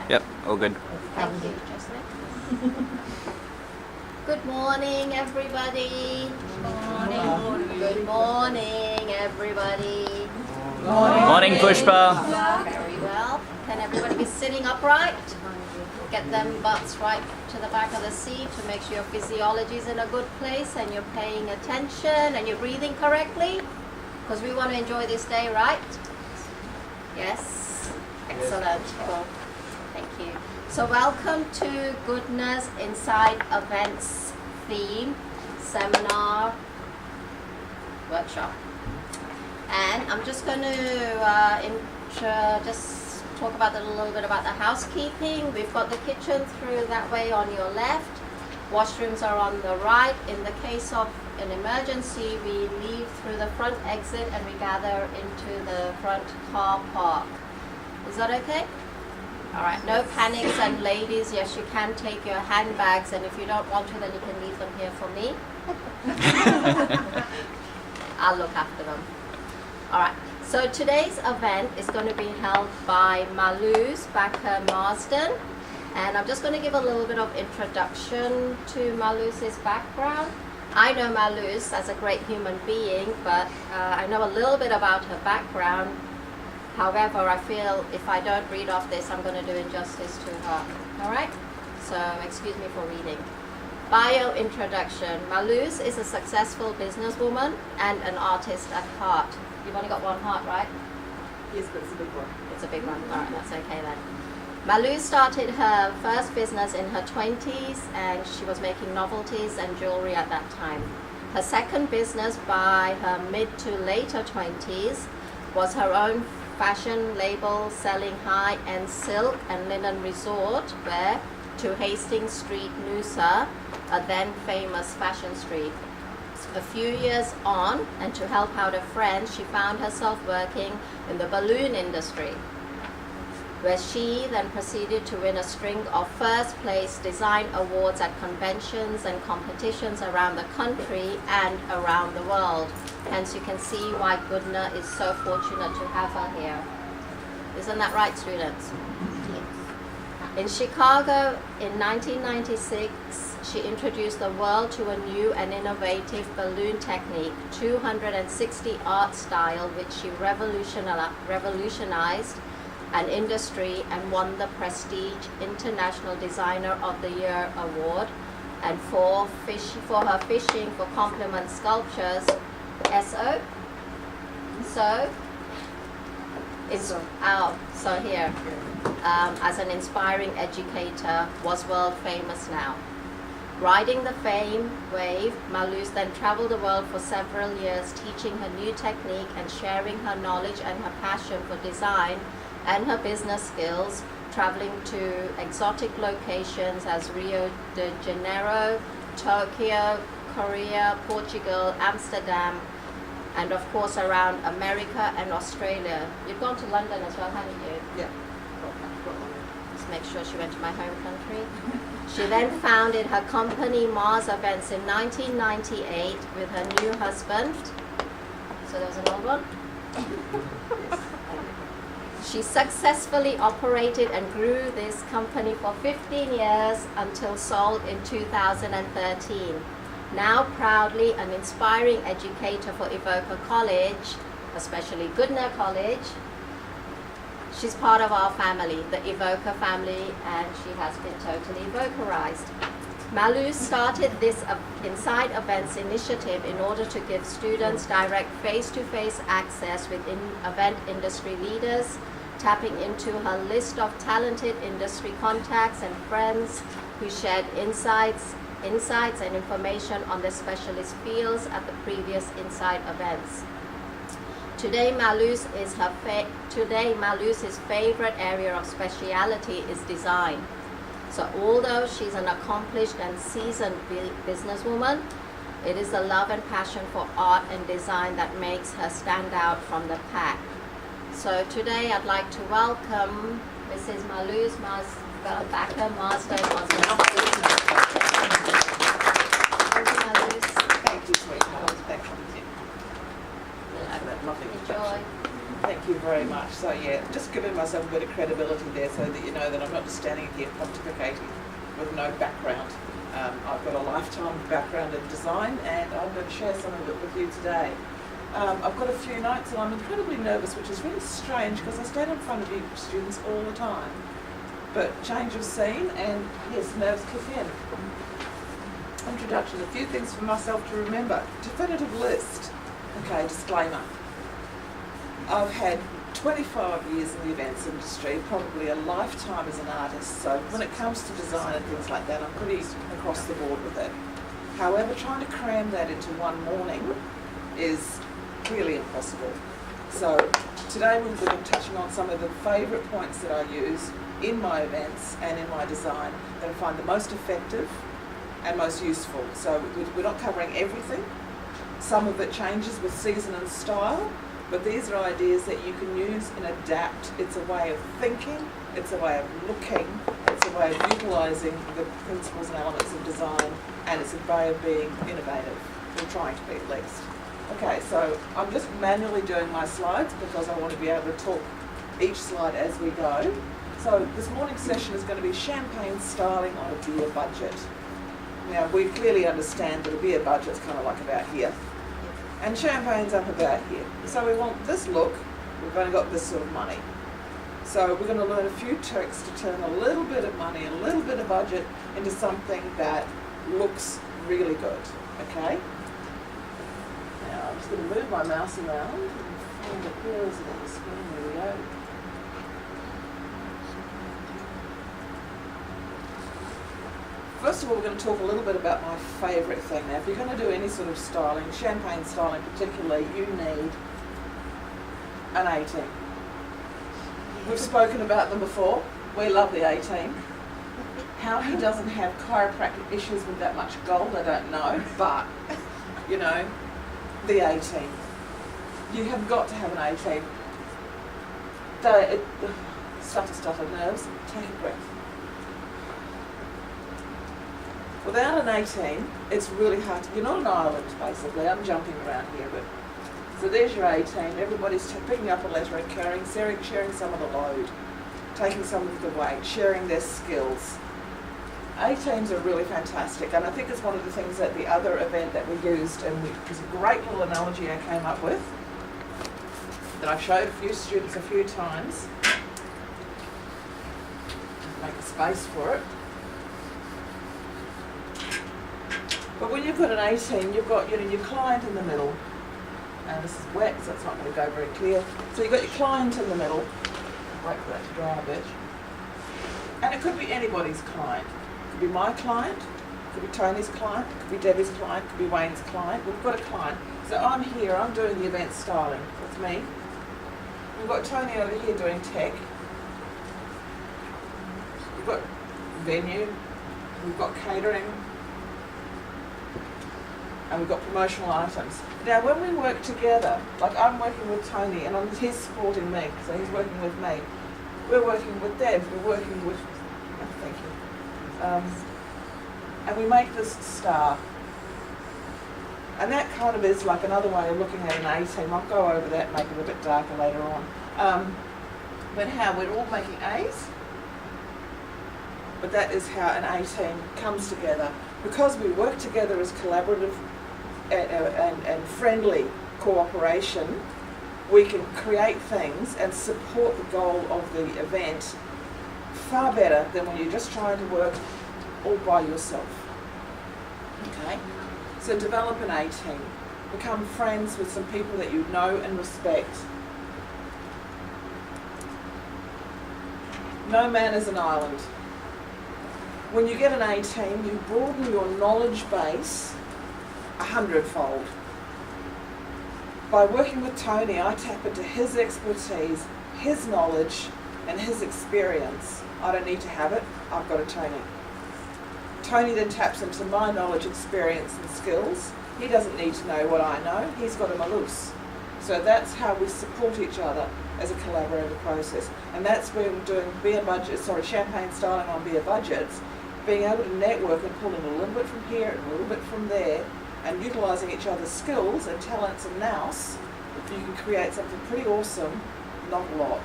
Yep, all good. Thank you, Jocelyn. Good morning, everybody. Good morning, everybody. Morning, Pushpa. Very well. Can everybody be sitting upright? Get them butts right to the back of the seat to make sure your physiology is in a good place and you're paying attention and you're breathing correctly. Because we want to enjoy this day, right? Yes? Excellent. Cool. Thank you. So welcome to Goodness Inside Events theme seminar workshop. And I'm just going to just talk about a little bit about the housekeeping. We've got the kitchen through that way on your left. Washrooms are on the right. In the case of an emergency, we leave through the front exit and we gather into the front car park. Is that okay? All right, no panics, and ladies, yes, you can take your handbags, and if you don't want to, then you can leave them here for me. I'll look after them. All right, so today's event is going to be held by Maluz Baker Marsden, and I'm just going to give a little bit of introduction to Maluz's background. I know Maluz as a great human being, but I know a little bit about her background. However, I feel if I don't read off this, I'm going to do injustice to her. All right? So excuse me for reading. Bio introduction. Maluz is a successful businesswoman and an artist at heart. You've only got one heart, right? Yes, but it's a big one. It's a big one. All right, that's okay then. Maluz started her first business in her 20s, and she was making novelties and jewelry at that time. Her second business by her mid to later 20s was her own fashion label selling high-end silk and linen resort wear to Hastings Street, Noosa, a then famous fashion street. A few years on, and to help out a friend, she found herself working in the balloon industry, where she then proceeded to win a string of first-place design awards at conventions and competitions around the country and around the world. Hence, you can see why Goodna is so fortunate to have her here. Isn't that right, students? Yes. In Chicago in 1996, she introduced the world to a new and innovative balloon technique, 260 art style, which she revolutionized an industry and won the prestige International Designer of the Year award. And for her fishing for compliment sculptures, SO. So here, as an inspiring educator, was world famous now. Riding the fame wave, Maluz then traveled the world for several years, teaching her new technique and sharing her knowledge and her passion for design and her business skills, traveling to exotic locations as Rio de Janeiro, Tokyo, Korea, Portugal, Amsterdam, and of course around America and Australia. You've gone to London as well, haven't you? Yeah. Just make sure she went to my home country. She then founded her company Mars Events in 1998 with her new husband. So there was an old one? She successfully operated and grew this company for 15 years until sold in 2013. Now proudly an inspiring educator for Evoca College, especially Goodna College. She's part of our family, the Evoca family, and she has been totally Evocarized. Maluz started this Inside Events initiative in order to give students direct face-to-face access with event industry leaders, tapping into her list of talented industry contacts and friends who shared insights and information on their specialist fields at the previous Inside Events. Today, Maluz's favorite area of speciality is design. So although she's an accomplished and seasoned businesswoman, it is the love and passion for art and design that makes her stand out from the pack. So today I'd like to welcome Mrs. Maluz Baker Marsden. Thank you, sweetheart. Enjoy. Thank you very much. So yeah, just giving myself a bit of credibility there so that you know that I'm not just standing here pontificating with no background. I've got a lifetime background in design and I'm going to share some of it with you today. I've got a few notes and I'm incredibly nervous, which is really strange because I stand in front of you students all the time. But change of scene and yes, nerves kick in. Introduction, a few things for myself to remember. Definitive list. Okay, disclaimer. I've had 25 years in the events industry, probably a lifetime as an artist, so when it comes to design and things like that, I'm pretty across the board with it. However, trying to cram that into one morning is really impossible. So today we'll be touching on some of the favourite points that I use in my events and in my design that I find the most effective and most useful. So we're not covering everything. Some of it changes with season and style, but these are ideas that you can use and adapt. It's a way of thinking, it's a way of looking, it's a way of utilising the principles and elements of design, and it's a way of being innovative, or trying to be at least. Okay, so I'm just manually doing my slides because I want to be able to talk each slide as we go. So this morning's session is going to be champagne styling on a beer budget. Now we clearly understand that a beer budget's kind of like about here. And champagne's up about here. So we want this look, we've only got this sort of money. So we're going to learn a few tricks to turn a little bit of money and a little bit of budget into something that looks really good, okay? Now I'm just going to move my mouse around and find it. Where is it on the screen? There we go. First of all, we're going to talk a little bit about my favourite thing. Now, if you're going to do any sort of styling, champagne styling particularly, you need an 18. We've spoken about them before. We love the 18. How he doesn't have chiropractic issues with that much gold, I don't know, but, you know, the 18. You have got to have an 18. Stutter, nerves, take a breath. Without an 18, it's really hard to, you're not an island basically, I'm jumping around here, but, so there's your 18, everybody's picking up a letter and sharing some of the load, taking some of the weight, sharing their skills. 18s are really fantastic, and I think it's one of the things at the other event that we used, and it was a great little analogy I came up with, that I've showed a few students a few times. Make a space for it. But when you've got an 18, you've got your client in the middle. And this is wet, so it's not going to go very clear. So you've got your client in the middle. Wait for that to dry a bit. And it could be anybody's client. It could be my client, it could be Tony's client, it could be Debbie's client, it could be Wayne's client. We've got a client. So I'm here, I'm doing the event styling. That's me. We've got Tony over here doing tech. We've got venue. We've got catering. And we've got promotional items. Now when we work together, like I'm working with Tony and he's supporting me, so he's working with me. We're working with Deb, we're working with, oh, thank you. And we make this star. And that kind of is like another way of looking at an 18. I'll go over that and make it a bit darker later on. But how we're all making A's, but that is how an 18 comes together. Because we work together as collaborative and friendly cooperation, we can create things and support the goal of the event far better than when you're just trying to work all by yourself. Okay? So develop an 18. Become friends with some people that you know and respect. No man is an island. When you get an 18, you broaden your knowledge base 100-fold. By working with Tony, I tap into his expertise, his knowledge, and his experience. I don't need to have it, I've got a Tony. Tony then taps into my knowledge, experience, and skills. He doesn't need to know what I know, he's got a Malus. So that's how we support each other as a collaborative process. And that's where we're doing champagne styling on beer budgets, being able to network and pull in a little bit from here and a little bit from there, and utilising each other's skills and talents and nous if you can create something pretty awesome, not a lot.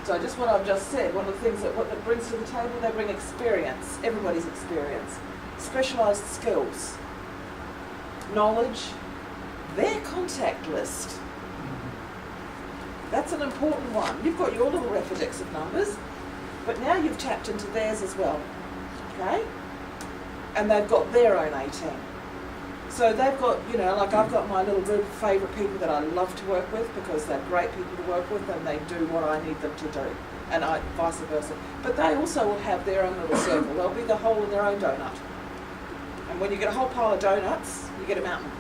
So just what I've just said, one of the things that what it brings to the table, they bring experience, everybody's experience, specialised skills, knowledge, their contact list. That's an important one. You've got your little Rolodex of numbers, but now you've tapped into theirs as well, okay? And they've got their own A-team. So they've got, you know, like I've got my little group of favourite people that I love to work with because they're great people to work with and they do what I need them to do, and I vice versa. But they also will have their own little circle. They'll be the hole in their own donut. And when you get a whole pile of donuts, you get a mountain.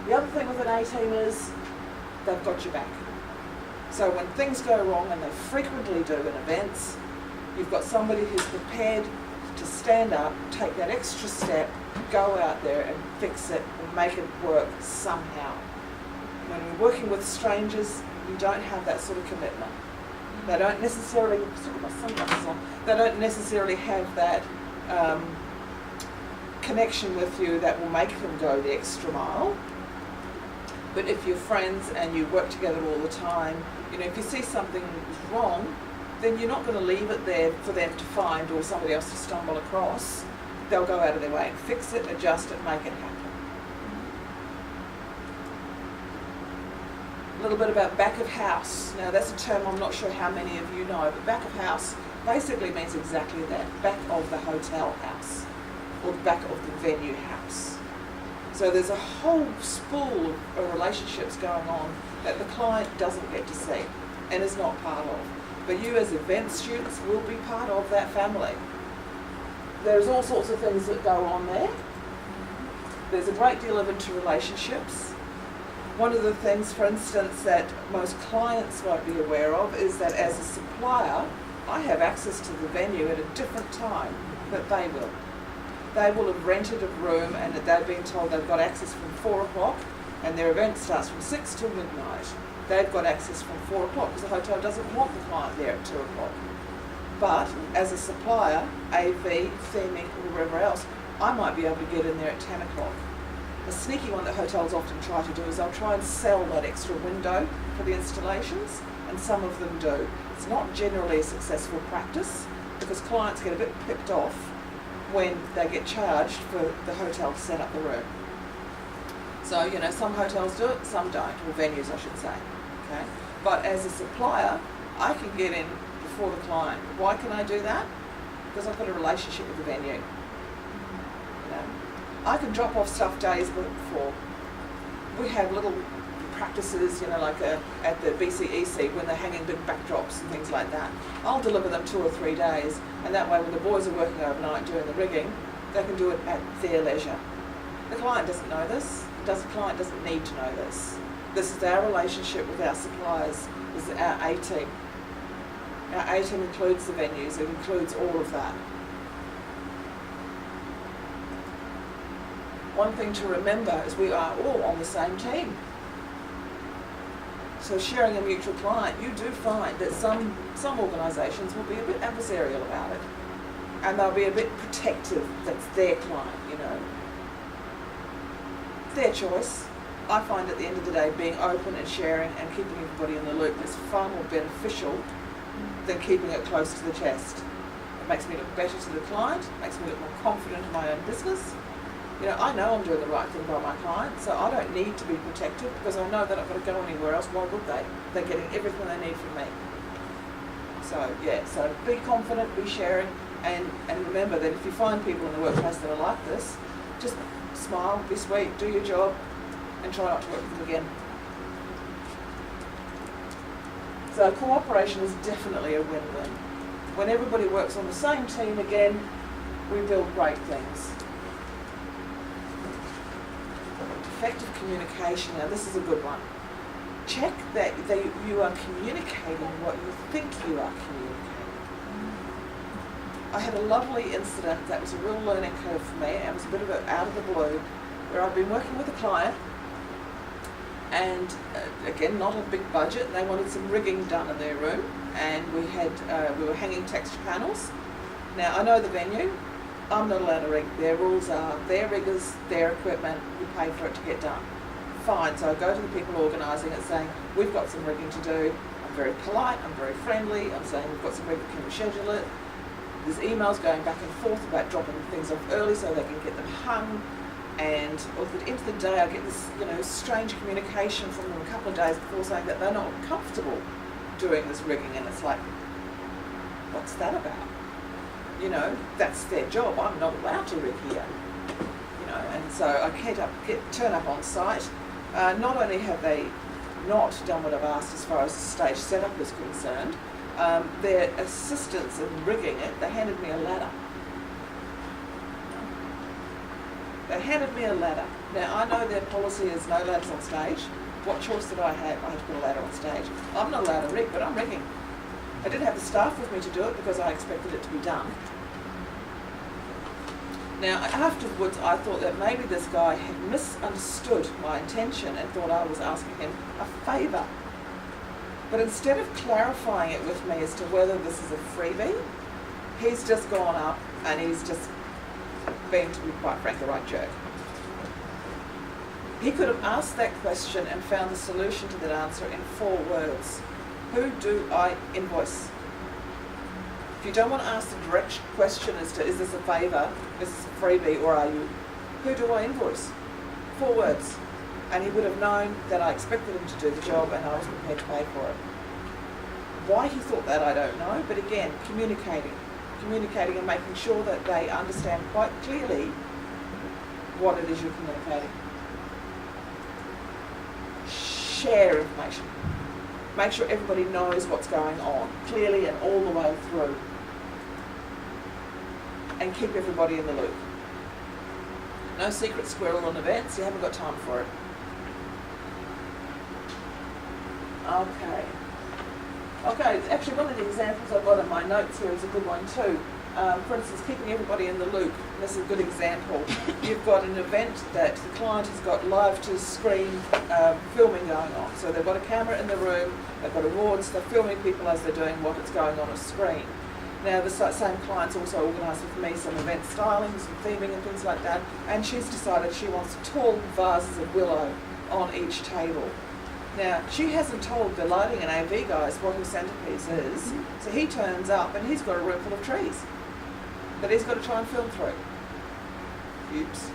The other thing with an A-team is they've got your back. So when things go wrong, and they frequently do in events, you've got somebody who's prepared to stand up, take that extra step, go out there and fix it and make it work somehow. When you're working with strangers, you don't have that sort of commitment. They don't necessarily, they don't necessarily have that connection with you that will make them go the extra mile. But if you're friends and you work together all the time, you know, if you see something is wrong, then you're not going to leave it there for them to find or somebody else to stumble across. They'll go out of their way and fix it, adjust it, make it happen. A little bit about back of house. Now that's a term I'm not sure how many of you know, but back of house basically means exactly that, back of the hotel house or back of the venue house. So there's a whole spool of relationships going on that the client doesn't get to see and is not part of. But you as event students will be part of that family. There's all sorts of things that go on there. There's a great deal of interrelationships. One of the things, for instance, that most clients won't be aware of is that as a supplier, I have access to the venue at a different time that they will. They will have rented a room and they've been told they've got access from 4 o'clock and their event starts from 6 till midnight. They've got access from 4 o'clock because the hotel doesn't want the client there at 2 o'clock. But as a supplier, AV, theming, or wherever else, I might be able to get in there at 10 o'clock. A sneaky one that hotels often try to do is they'll try and sell that extra window for the installations, and some of them do. It's not generally a successful practice because clients get a bit picked off when they get charged for the hotel to set up the room. So, you know, some hotels do it, some don't, or venues I should say. Okay? But as a supplier, I can get in before the client. Why can I do that? Because I've got a relationship with the venue. You know? I can drop off stuff days before. We have little practices, you know, like at the BCEC when they're hanging big backdrops and things like that. I'll deliver them 2 or 3 days, and that way when the boys are working overnight doing the rigging, they can do it at their leisure. The client doesn't know this. The client doesn't need to know this. This is our relationship with our suppliers, this is our A-team. Our A-team includes the venues, it includes all of that. One thing to remember is we are all on the same team. So sharing a mutual client, you do find that some organisations will be a bit adversarial about it. And they'll be a bit protective, that's their client, you know. Their choice. I find at the end of the day being open and sharing and keeping everybody in the loop is far more beneficial than keeping it close to the chest. It makes me look better to the client, makes me look more confident in my own business. You know I'm doing the right thing by my client, so I don't need to be protected because I know they're not going to go anywhere else. Why would they? They're getting everything they need from me. So yeah, so be confident, be sharing, and remember that if you find people in the workplace that are like this, just smile, be sweet, do your job, and try not to work with them again. So cooperation is definitely a win-win. When everybody works on the same team again, we build great things. Effective communication, now this is a good one. Check that you are communicating what you think you are communicating. I had a lovely incident that was a real learning curve for me, and it was a bit of a out of the blue, where I'd been working with a client, and again, not a big budget, and they wanted some rigging done in their room, and we were hanging texture panels. Now, I know the venue, I'm not allowed to rig. Their rules are their riggers, their equipment, you pay for it to get done. Fine, so I go to the people organising it saying, we've got some rigging to do. I'm very polite, I'm very friendly, I'm saying we've got some rigging, can we schedule it? There's emails going back and forth about dropping things off early so they can get them hung. And at the end of the day, I get this, strange communication from them a couple of days before saying that they're not comfortable doing this rigging, and it's like, what's that about? That's their job. I'm not allowed to rig here. And so I turn up on site. Not only have they not done what I've asked as far as the stage setup is concerned, their assistants in rigging it, they handed me a ladder. They handed me a ladder. Now, I know their policy is no ladders on stage. What choice did I have? I had to put a ladder on stage. I'm not allowed to rig, but I'm rigging. I didn't have the staff with me to do it because I expected it to be done. Now, afterwards, I thought that maybe this guy had misunderstood my intention and thought I was asking him a favour. But instead of clarifying it with me as to whether this is a freebie, he's just gone up and he's just been, to be quite frank, a right jerk. He could have asked that question and found the solution to that answer in 4 words. Who do I invoice? If you don't want to ask the direct question as to, is this a favour, is this a freebie, or are you, who do I invoice? 4 words. And he would have known that I expected him to do the job and I was prepared to pay for it. Why he thought that, I don't know, but again, communicating and making sure that they understand quite clearly what it is you're communicating. Share information. Make sure everybody knows what's going on, clearly and all the way through. And keep everybody in the loop. No secret squirrel on events, you haven't got time for it. Okay, actually one of the examples I've got in my notes here is a good one too. For instance, keeping everybody in the loop. This is a good example. You've got an event that the client has got live to screen filming going on. So they've got a camera in the room, they've got awards, they're filming people as they're doing what is going on screen. Now the same client's also organised with me some event styling, some theming and things like that, and she's decided she wants tall vases of willow on each table. Now, she hasn't told the lighting and AV guys what her centrepiece is, so he turns up and he's got a room full of trees that he's got to try and film through. Oops.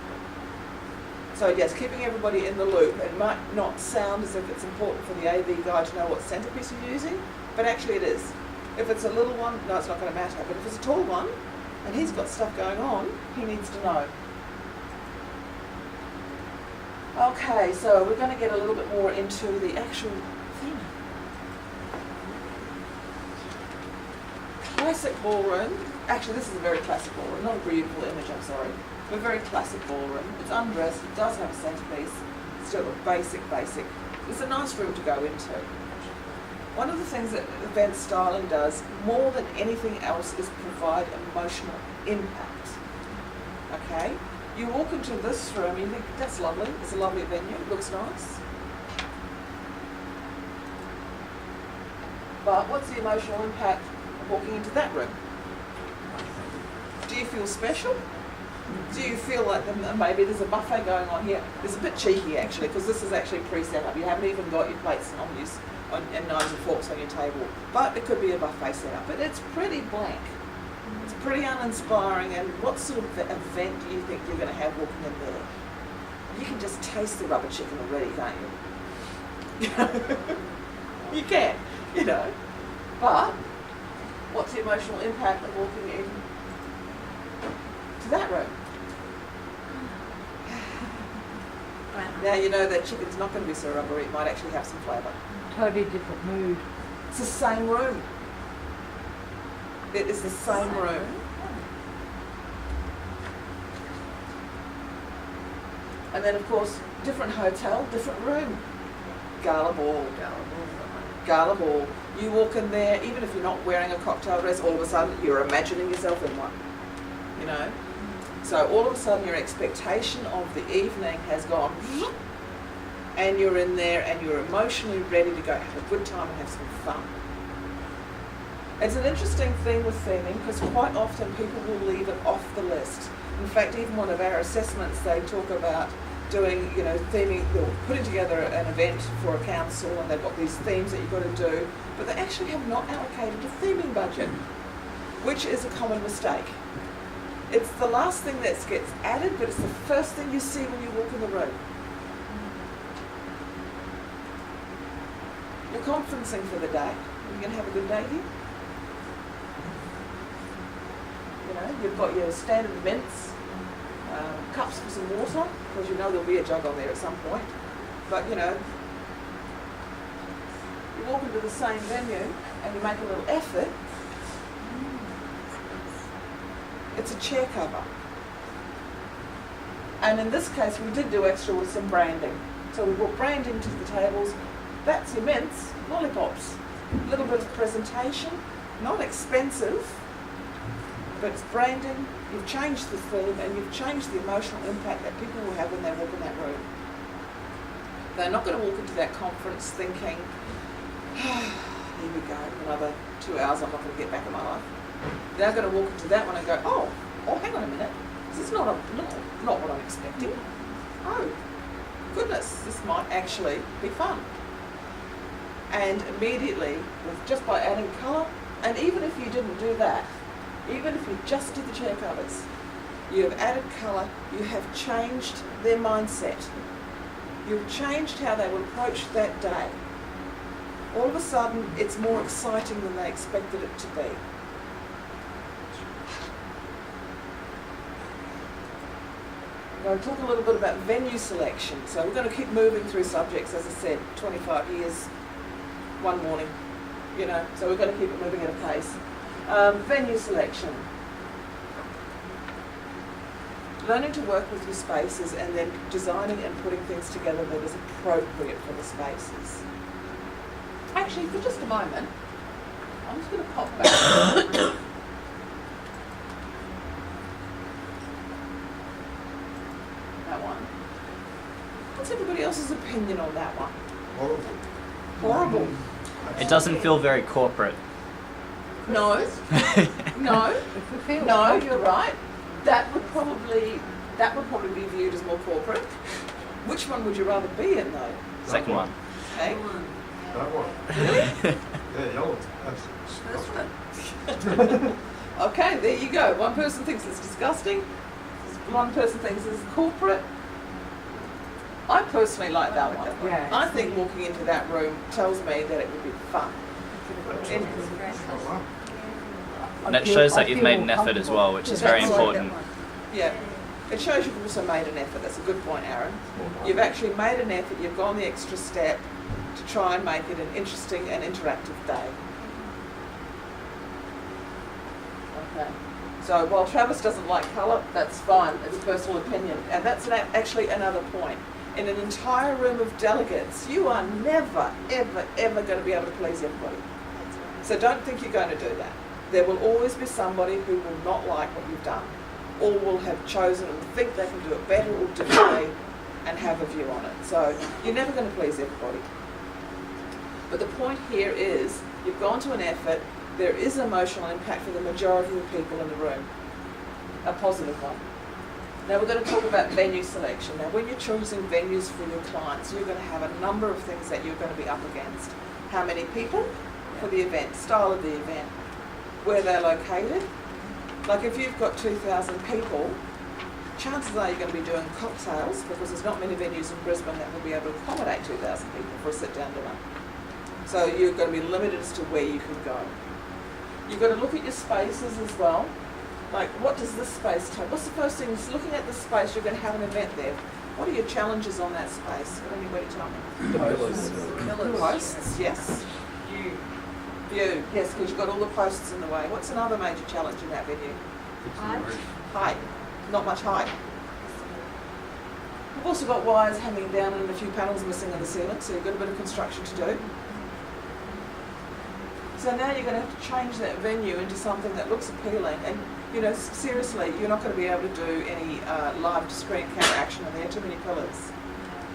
So yes, keeping everybody in the loop. It might not sound as if it's important for the AV guy to know what centrepiece you're using, but actually it is. If it's a little one, no, it's not going to matter, but if it's a tall one and he's got stuff going on, he needs to know. Okay, so we're going to get a little bit more into the actual thing. Classic ballroom. Actually, this is a very classic ballroom, not a beautiful image, I'm sorry. But a very classic ballroom. It's undressed, it does have a centrepiece. It's still a basic. It's a nice room to go into. One of the things that event styling does, more than anything else, is provide emotional impact. Okay? You walk into this room, you think, that's lovely, it's a lovely venue, it looks nice. But what's the emotional impact of walking into that room? Do you feel special? Do you feel like maybe there's a buffet going on here? It's a bit cheeky actually, because this is actually pre-set up. You haven't even got your plates and knives and forks on your table. But it could be a buffet setup, but it's pretty blank. It's pretty uninspiring, and what sort of event do you think you're going to have walking in there? You can just taste the rubber chicken already, can't you? You can, But what's the emotional impact of walking in to that room? Now you know that chicken's not going to be so rubbery, it might actually have some flavour. Totally different mood. It's the same room. It is the same room. And then, of course, different hotel, different room. Gala ball. You walk in there, even if you're not wearing a cocktail dress, all of a sudden you're imagining yourself in one. So all of a sudden your expectation of the evening has gone, and you're in there and you're emotionally ready to go have a good time and have some fun. It's an interesting thing with theming because quite often people will leave it off the list. In fact, even one of our assessments, they talk about doing, theming, or putting together an event for a council, and they've got these themes that you've got to do, but they actually have not allocated a theming budget, which is a common mistake. It's the last thing that gets added, but it's the first thing you see when you walk in the room. You're conferencing for the day. Are you going to have a good day here? You've got your standard events, cups for some water, because there'll be a jug on there at some point. But you walk into the same venue and you make a little effort. It's a chair cover. And in this case, we did do extra with some branding. So we brought branding to the tables. That's immense. Lollipops. A little bit of presentation. Not expensive, but it's branding. You've changed the theme and you've changed the emotional impact that people will have when they walk in that room. They're not going to walk into that conference thinking, here we go, another 2 hours I'm not going to get back in my life. They're going to walk into that one and go, oh, hang on a minute. This is not what I'm expecting. Oh, goodness, this might actually be fun. And immediately, just by adding colour, and even if you didn't do that, even if you just did the chair covers, you have added colour, you have changed their mindset. You've changed how they will approach that day. All of a sudden, it's more exciting than they expected it to be. I'm going to talk a little bit about venue selection. So we're going to keep moving through subjects, as I said, 25 years, one morning, so we're going to keep it moving at a pace. Venue selection. Learning to work with your spaces and then designing and putting things together that is appropriate for the spaces. Actually, for just a moment, I'm just going to pop back. That one. What's everybody else's opinion on that one? Horrible. It doesn't feel very corporate. No, you're right. That would probably be viewed as more corporate. Which one would you rather be in, though? Second one. Okay. That one. Really? Yeah, yellow. This one. Okay, there you go. One person thinks it's disgusting. One person thinks it's corporate. I personally like that one. Yeah. I think walking into that room tells me that it would be fun. And it shows that you've made an effort as well, which is very important. Yeah. It shows you've also made an effort. That's a good point, Aaron. You've actually made an effort. You've gone the extra step to try and make it an interesting and interactive day. Okay. So while Travis doesn't like colour, that's fine. It's personal opinion. And that's actually another point. In an entire room of delegates, you are never, ever, ever going to be able to please everybody. So don't think you're going to do that. There will always be somebody who will not like what you've done, or will have chosen and think they can do it better or differently and have a view on it. So you're never going to please everybody. But the point here is you've gone to an effort. There is emotional impact for the majority of the people in the room, a positive one. Now we're going to talk about venue selection. Now when you're choosing venues for your clients, you're going to have a number of things that you're going to be up against. How many people for the event, style of the event, where they're located. Like if you've got 2,000 people, chances are you're going to be doing cocktails because there's not many venues in Brisbane that will be able to accommodate 2,000 people for a sit-down dinner. So you're going to be limited as to where you can go. You've got to look at your spaces as well. Like, what does this space take? What's the first thing? Is looking at the space, you're going to have an event there. What are your challenges on that space? Can anybody tell me? The pillars. Posts, yes. View, yes, because you've got all the posts in the way. What's another major challenge in that venue? Height. Not much height. We've also got wires hanging down and a few panels missing in the ceiling, so you've got a bit of construction to do. So now you're going to have to change that venue into something that looks appealing. And, you know, seriously, you're not going to be able to do any live screen camera action in there, too many pillars.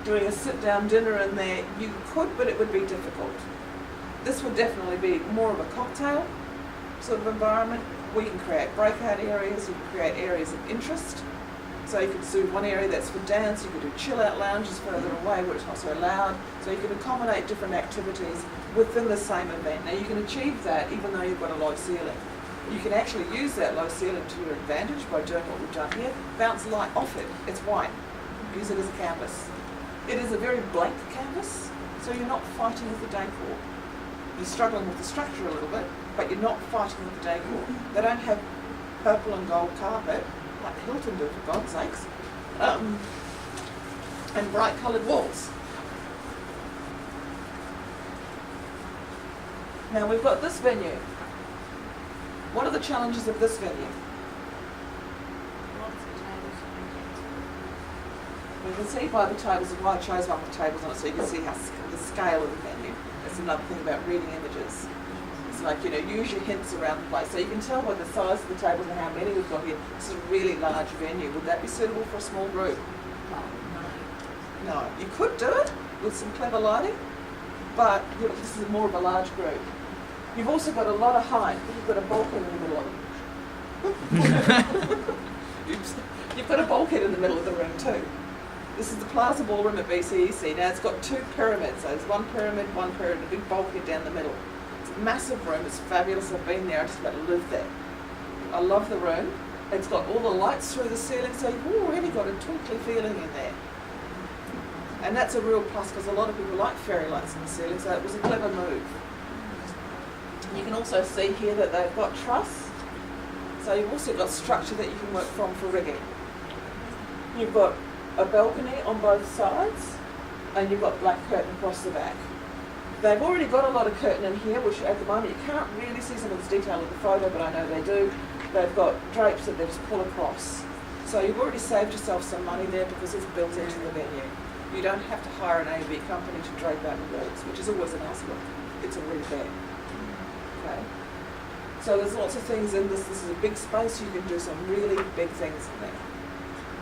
Doing a sit-down dinner in there, you could, but it would be difficult. This would definitely be more of a cocktail sort of environment. We can create breakout areas, you can create areas of interest. So you could do one area that's for dance, you could do chill out lounges further away where it's not so loud. So you can accommodate different activities within the same event. Now you can achieve that even though you've got a low ceiling. You can actually use that low ceiling to your advantage by doing what we've done here. Bounce light off it, it's white. Use it as a canvas. It is a very blank canvas, so you're not fighting with the decor. You're struggling with the structure a little bit, but you're not fighting with the decor. They don't have purple and gold carpet, like Hilton do, for God's sakes, and bright coloured walls. Now we've got this venue. What are the challenges of this venue? You can see by the tables, and why I chose one with tables on it, so you can see how the scale of the venue. That's another thing about reading images. It's like, use your hints around the place. So you can tell by the size of the tables and how many we've got here. This is a really large venue. Would that be suitable for a small group? No. You could do it with some clever lighting, but this is more of a large group. You've also got a lot of height. You've got a bulkhead in the middle of it. You've got a bulkhead in the middle of the room too. This is the Plaza Ballroom at BCEC. Now it's got two pyramids. So there's one pyramid, a big bulkhead down the middle. It's a massive room. It's fabulous. I've been there. I just about to live there. I love the room. It's got all the lights through the ceiling, so you've already got a twinkly feeling in there. And that's a real plus because a lot of people like fairy lights in the ceiling, so it was a clever move. You can also see here that they've got truss. So you've also got structure that you can work from for rigging. You've got a balcony on both sides, and you've got black curtain across the back. They've already got a lot of curtain in here, which at the moment you can't really see some of this detail of the photo, but I know they do. They've got drapes that they just pull across. So you've already saved yourself some money there because it's built into the venue. You don't have to hire an AV company to drape out the walls, which is always a nice look. It's already there. Okay. So there's lots of things in this. This is a big space. You can do some really big things in there.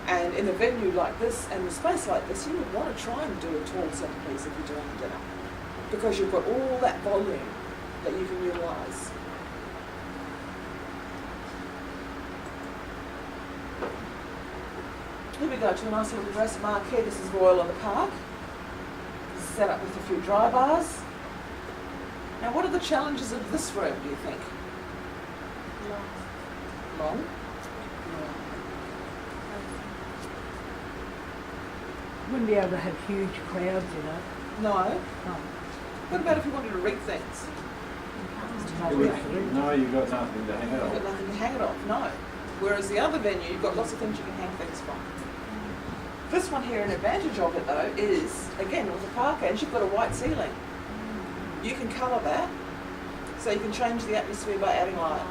And in a venue like this and a space like this, you would want to try and do a tall centrepiece if you're doing a dinner, because you've got all that volume that you can utilise. Here we go to a nice little dress marquee. This is Royal on the Park. This is set up with a few dry bars. Now, what are the challenges of this room, do you think? Long? Wouldn't be able to have huge crowds, No. No. What about if you wanted to rig things? No, you've got nothing to hang it You've got on. nothing to hang it off, no. Whereas the other venue, you've got lots of things you can hang things from. This one here, an advantage of it though, is, again, with the park edge, you've got a white ceiling. You can colour that, so you can change the atmosphere by adding light.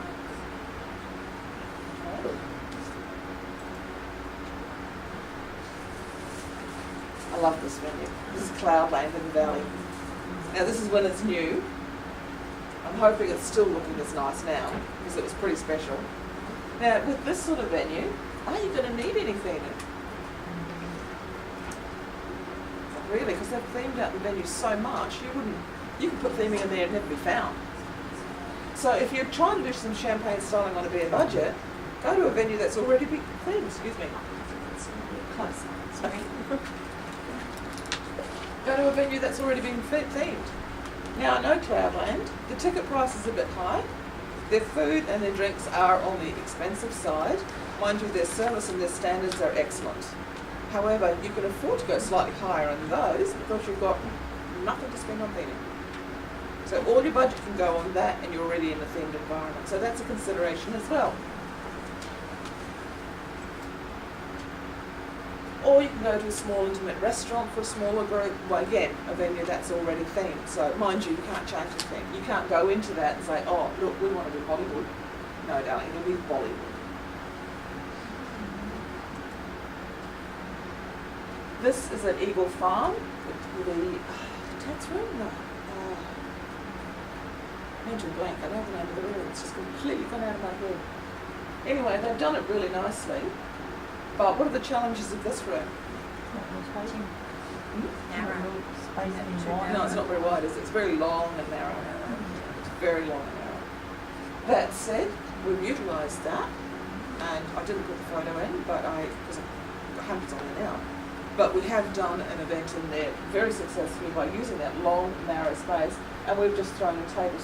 I love this venue. This is Cloudland in the Valley. Now this is when it's new. I'm hoping it's still looking as nice now, because it was pretty special. Now with this sort of venue, are you going to need anything in it? Not really, because they've themed out the venue so much, you can put theming in there and never be found. So if you're trying to do some champagne styling on a bare budget, go to a venue that's already been themed, excuse me. Close. Sorry. Go to a venue that's already been themed. Now I know Cloudland, the ticket price is a bit high. Their food and their drinks are on the expensive side. Mind you, their service and their standards are excellent. However, you can afford to go slightly higher on those because you've got nothing to spend on theming. So all your budget can go on that and you're already in a themed environment. So that's a consideration as well. Or you can go to a small intimate restaurant for a smaller group. Well, again, a venue that's already themed. So mind you, you can't change the theme. You can't go into that and say, oh, look, we want to do Hollywood. No, darling, it'll be Bollywood. This is at Eagle Farm with the dance room? No. Mental blank. I don't have the name of the room. It's just completely gone out of my head. Anyway, they've done it really nicely. But what are the challenges of this room? No, it's not very wide, is it? It's very long and narrow. It's very long and narrow. That said, we've utilised that, and I didn't put the photo in, but because I've got hundreds on there now. But we have done an event in there very successfully by using that long, narrow space, and we've just thrown a table